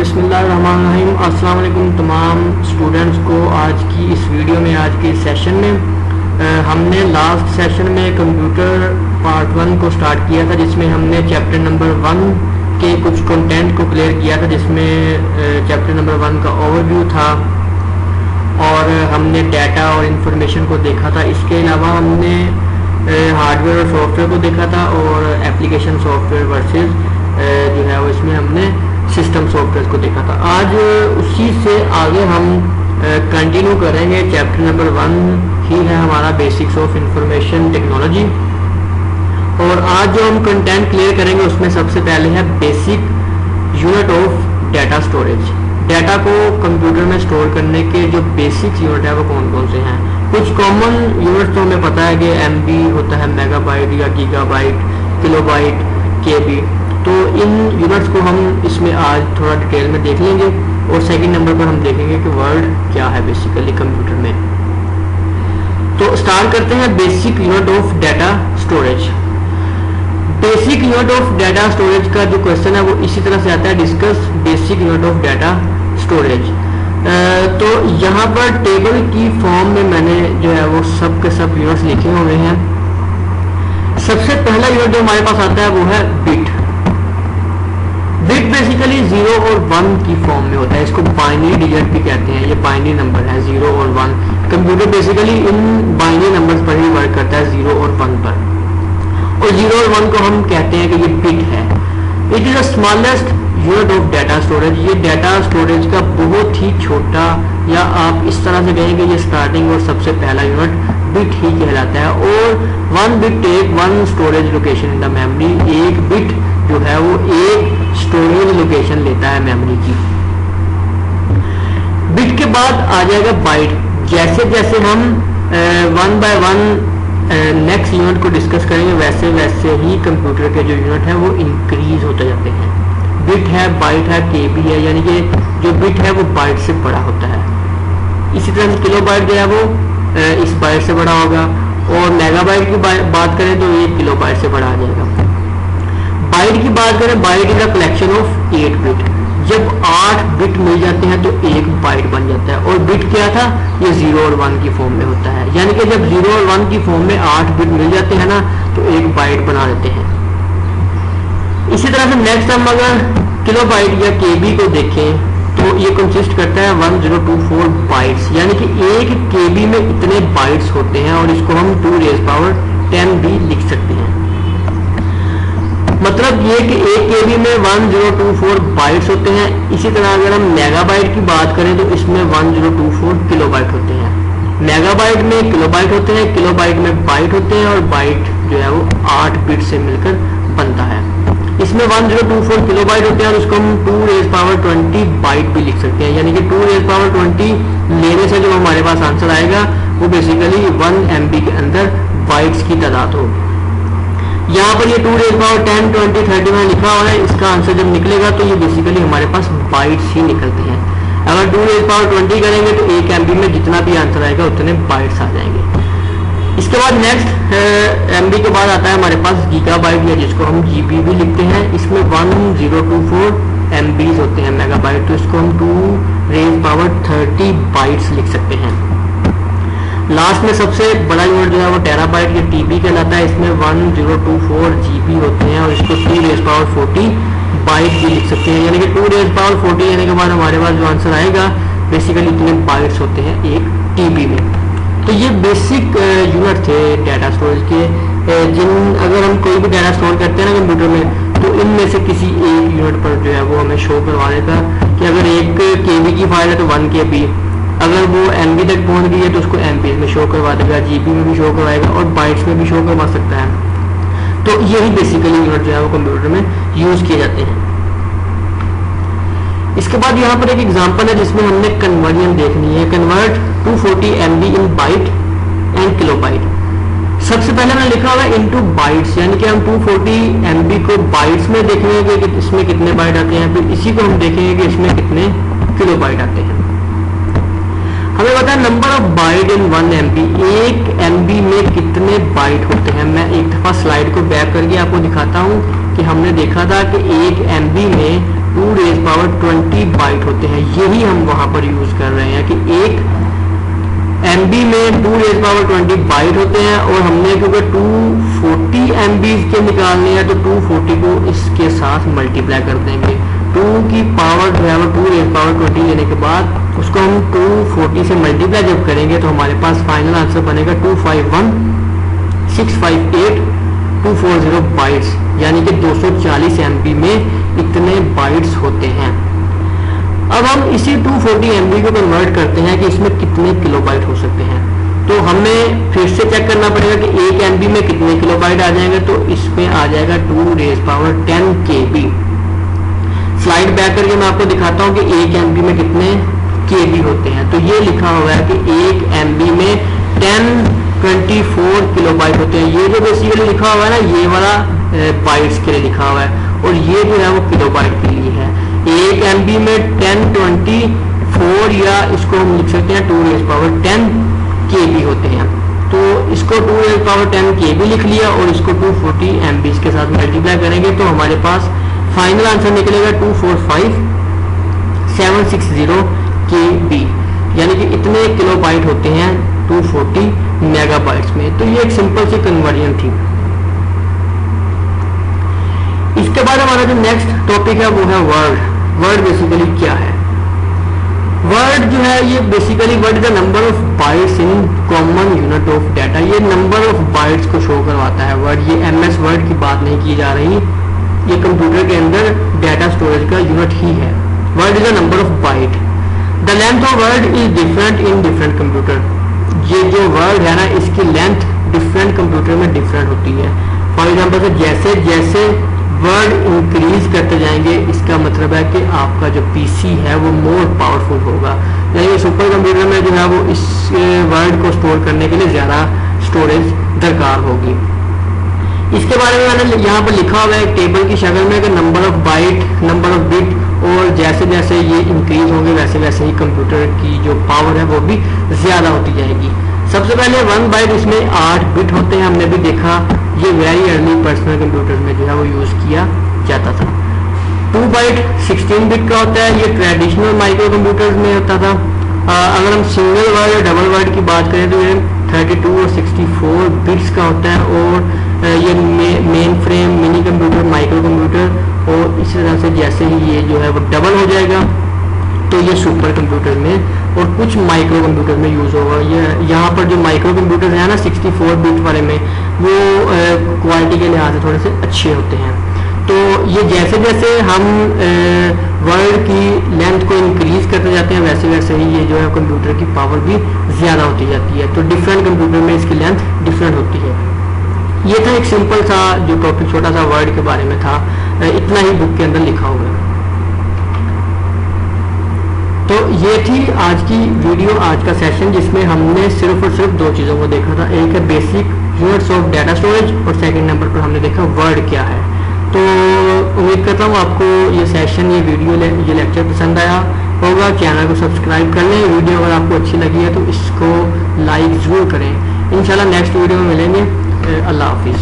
बिस्मिल्लाहिर्रहमानिर्रहीम। अस्सलाम वालेकुम तमाम स्टूडेंट्स को। आज की इस वीडियो में, आज के सेशन में हमने लास्ट सेशन में कंप्यूटर पार्ट 1 को स्टार्ट किया था, जिसमें हमने चैप्टर नंबर 1 के कुछ कंटेंट को क्लियर किया था, जिसमें चैप्टर नंबर 1 का ओवरव्यू था और हमने डाटा और इंफॉर्मेशन को देखा था। इसके अलावा हमने हार्डवेयर और सॉफ्टवेयर को देखा था और एप्लीकेशन सॉफ्टवेयर वर्सेस जो है वो इसमें हमने सिस्टम सॉफ्टवेयर को देखा था। आज उसी से आगे हम कंटिन्यू करेंगे। चैप्टर नंबर 1 ही है हमारा बेसिक्स ऑफ इंफॉर्मेशन टेक्नोलॉजी, और आज जो हम कंटेंट क्लियर करेंगे उसमें सबसे पहले है basic unit of data storage. Data को कंप्यूटर में स्टोर करने के जो बेसिक यूनिट है वो कौन कौन से हैं। कुछ कॉमन यूनिट तो हमें पता है कि MB होता है, मेगाबाइट या गीगाबाइट, किलोबाइट, KB। तो इन यूनिट्स को हम इसमें आज थोड़ा डिटेल में देख लेंगे, और सेकंड नंबर पर हम देखेंगे कि वर्ड क्या है बेसिकली कंप्यूटर में। तो स्टार्ट करते हैं basic unit of data storage. Basic unit of data storage का जो क्वेश्चन है वो इसी तरह से आता है, discuss basic unit of data storage. तो यहाँ पर टेबल की फॉर्म में मैंने जो है वो सब के सब यूनिट्स लिखे हुए हैं। सबसे पहला यूनिट जो हमारे पास आता है वो है बिट। बिट बेसिकली 0 और 1 की फॉर्म में होता है। इसको बाइनरी डिजिट भी कहते हैं। ये बाइनरी नंबर है 0 और 1। Computer basically in binary numbers पर ही वर्क करता है, 0 और 1 पर। और 0 और 1 को हम कहते हैं कि ये बिट है। It is the smallest unit of data storage. ये डाटा स्टोरेज का बहुत ही छोटा, या आप इस तरह से कहेंगे ये स्टार्टिंग और सबसे पहला यूनिट बिट ही कहलाता है। और 1 bit take 1 storage location in the memory. एक बिट जो है वो एक स्टोरेज लोकेशन लेता है मेमोरी की। बिट के बाद आ जाएगा बाइट। जैसे जैसे हम 1 बाय 1 नेक्स्ट यूनिट को डिस्कस करेंगे, वैसे वैसे ही कंप्यूटर के जो यूनिट है वो इंक्रीज होते जाते हैं। बिट है, बाइट है, KB है, यानी कि जो बिट है वो बाइट से बड़ा होता है। इसी तरह से किलो बाइट जो है वो इस बाइट से बड़ा होगा, और मेगाबाइट की बात करें तो ये किलो बाइट से बड़ा आ जाएगा। बाइट की बात करें, byte is a collection of 8 bit. जब 8 बिट मिल जाते हैं तो एक बाइट बन जाता है। और बिट क्या था, ये 0 और 1 की फॉर्म में होता है। यानी कि जब 0 और 1 की फॉर्म में 8 बिट मिल जाते हैं ना, तो एक बाइट बना देते हैं। इसी तरह से नेक्स्ट हम अगर किलो बाइट या KB को देखें तो ये कंसिस्ट करता है 1024 बाइट्स, यानी कि एक KB में इतने बाइट्स होते हैं, और इसको हम 2 रेज़ पावर 10 भी लिख सकते हैं। मतलब ये कि एक KB में 1024 बाइट्स होते हैं। इसी तरह अगर हम मेगाबाइट की बात करें तो इसमें 1024 किलोबाइट होते हैं। मेगाबाइट में किलोबाइट होते हैं, किलोबाइट में बाइट होते हैं, और बाइट जो है वो 8 बिट से मिलकर बनता है। इसमें 1024 किलोबाइट होते हैं, और उसको हम 2 रेज़ पावर 20 बाइट भी लिख सकते हैं। यानी कि 2 रेज़ पावर 20 लेने से जो हमारे पास आंसर आएगा वो बेसिकली 1 MB के अंदर बाइट्स की तादाद हो। यहाँ पर ये 2 रेज़ पावर 10, 20, 30 में लिखा हुआ है। इसका आंसर जब निकलेगा तो ये बेसिकली हमारे पास बाइट्स ही निकलते हैं। अगर 2 रेज़ पावर 20 करेंगे तो 1 MB में जितना भी आंसर आएगा उतने बाइट्स आ जाएंगे। इसके बाद नेक्स्ट MB के बाद आता है हमारे पास गीगाबाइट, या जिसको हम GB भी लिखते हैं। इसमें 1024 MBs होते हैं मेगाबाइट, तो इसको हम 2 रेज़ पावर 30 बाइट्स लिख सकते हैं। लास्ट में सबसे बड़ा यूनिट जो है वो टेराबाइट या TB कहलाता है। इसमें 1024 GB होते हैं, और इसको 2 रेज़ पावर 40 बाइट भी लिख सकते हैं। यानी कि 2 रेज़ पावर 40 यानी के बाद हमारे पास जो आंसर आएगा बेसिकली इतने बाइट्स होते हैं एक TB में। तो ये बेसिक यूनिट थे डाटा स्टोरेज के, जिन अगर हम कोई भी डाटा स्टोर करते हैं ना कंप्यूटर में, तो इनमें से किसी एक यूनिट पर जो है वो हमें शो करवा देगा कि अगर 1 KB की फाइल है तो 1 KB, अगर वो MB तक पहुंच गई है तो उसको MB में शो करवा देगा, GB में भी शो करवाएगा, और बाइट्स में भी शो करवा सकता है। तो यही बेसिकली यूनिट जो है वो कंप्यूटर में यूज किए जाते हैं। इसके बाद यहाँ पर एक एग्जांपल है जिसमें हमने कन्वर्जन देखनी है। Convert 240 MB in byte and kilobyte. सबसे पहले मैंने लिखा होगा इनटू बाइट्स, यानी कि हम 240 MB को बाइट्स में देखेंगे कि इसमें कितने बाइट आते हैं, फिर इसी को हम देखेंगे कि इसमें कितने किलोबाइट आते हैं। हमें पता है number of bite in 1 MB। 1 MB में कितने बाइट होते हैं। मैं एक दफा स्लाइड को बैक करके आपको दिखाता हूँ कि हमने देखा था कि 1 MB में 2 रेज़ 20 बाइट होते हैं। यही हम वहां पर यूज कर रहे हैं कि 1 MB में 2 बाइट होते हैं, और हमने क्योंकि 240 MB के निकालने हैं तो 240 को इसके साथ मल्टीप्लाई कर देंगे। 2 की पावर जो है वो 2 लेने के बाद उसको हम 240 से मल्टीप्लाई जब करेंगे तो हमारे पास फाइनल आंसर बनेगा 251,658,240 बाइट्स, यानी कि 240 MB में इतने बाइट्स होते हैं। अब हम इसी 240 MB को कन्वर्ट करते हैं कि इसमें कितने किलोबाइट हो सकते हैं। तो हमें फिर से चेक करना पड़ेगा कि 1 MB में कितने किलोबाइट आ जाएंगे। तो इसमें आ जाएगा 210 KB। स्लाइड बैक करके मैं आपको दिखाता हूँ कि 1 MB में कितने KB होते हैं। तो ये लिखा हुआ है कि 1 MB में 1024 किलोबाइट होते हैं। ये जो बेसिकली लिखा हुआ है ना, ये वाला बाइट्स के लिए लिखा हुआ है, और ये जो है वो किलोबाइट के लिए है। 1 MB में 1024, या इसको हम लिख सकते हैं 210 KB होते हैं। तो इसको 210 KB लिख लिया, और इसको 240 MB के साथ मल्टीप्लाई करेंगे तो हमारे पास फाइनल आंसर निकलेगा 245,760 KB, यानी कि इतने किलोबाइट होते हैं 240 मेगाबाइट्स में। तो ये एक सिंपल सी कन्वर्जन थी। इसके बाद हमारा जो नेक्स्ट टॉपिक है वो है वर्ड। वर्ड बेसिकली क्या है? वर्ड जो है ये basically word is the number of bytes in common unit of data. ये नंबर ऑफ बाइट्स को शो करवाता है वर्ड। ये MS वर्ड की बात नहीं की जा रही, ये कंप्यूटर के अंदर डाटा स्टोरेज का यूनिट ही है। Word is the number of bite. The length of word is different in different computer. ये जो वर्ड है ना, इसकी लेंथ डिफरेंट कंप्यूटर में डिफरेंट होती है। फॉर एग्जाम्पल से जैसे जैसे वर्ड इंक्रीज करते जाएंगे, इसका मतलब है कि आपका जो PC है वो मोर पावरफुल होगा, यानी सुपर कंप्यूटर में जो है वो इस वर्ड को स्टोर करने के लिए ज़्यादा स्टोरेज दरकार होगी। इसके बारे में मैंने यहाँ पर लिखा हुआ है टेबल की शक्ल में कि number of bite, number of bit, और जैसे जैसे ये इंक्रीज होंगे वैसे वैसे ही कंप्यूटर की जो पावर है वो भी ज़्यादा होती जाएगी। सबसे पहले 1 बाइट, इसमें 8 बिट होते हैं, हमने भी देखा। ये वेरी अर्ली पर्सनल कंप्यूटर में जो है वो यूज़ किया जाता था। 2 बाइट 16 बिट का होता है, ये ट्रेडिशनल माइक्रो कंप्यूटर्स में होता था। अगर हम सिंगल वर्ड या डबल वर्ड की बात करें तो ये 32 और 64 बिट्स का होता है, और ये main frame, mini computer, micro computer, और इस तरह से जैसे ही ये जो है वो डबल हो जाएगा तो ये सुपर कंप्यूटर में और कुछ माइक्रो कंप्यूटर में यूज़ होगा। ये यहाँ पर जो माइक्रो कंप्यूटर है ना 64 बिट वाले में, वो क्वालिटी के लिहाज से थोड़े से अच्छे होते हैं। तो ये जैसे जैसे हम वर्ड की लेंथ को इंक्रीज करते जाते हैं वैसे वैसे ही ये जो है कंप्यूटर की पावर भी ज़्यादा होती जाती है। तो डिफरेंट कंप्यूटर में इसकी लेंथ डिफरेंट होती है। ये था एक सिंपल सा जो टॉपिक, छोटा सा वर्ड के बारे में था, इतना ही बुक के अंदर लिखा हुआ है। तो ये थी आज की वीडियो, आज का सेशन, जिसमें हमने सिर्फ और सिर्फ 2 चीज़ों को देखा था। एक है basic units of data storage, और सेकंड नंबर पर हमने देखा वर्ड क्या है। तो उम्मीद करता हूँ आपको ये सेशन, ये वीडियो, ये लेक्चर पसंद आया होगा। चैनल को सब्सक्राइब कर लें। वीडियो अगर आपको अच्छी लगी है तो इसको लाइक ज़रूर करें। इंशाल्लाह नेक्स्ट वीडियो में मिलेंगे। अल्लाह हाफिज़।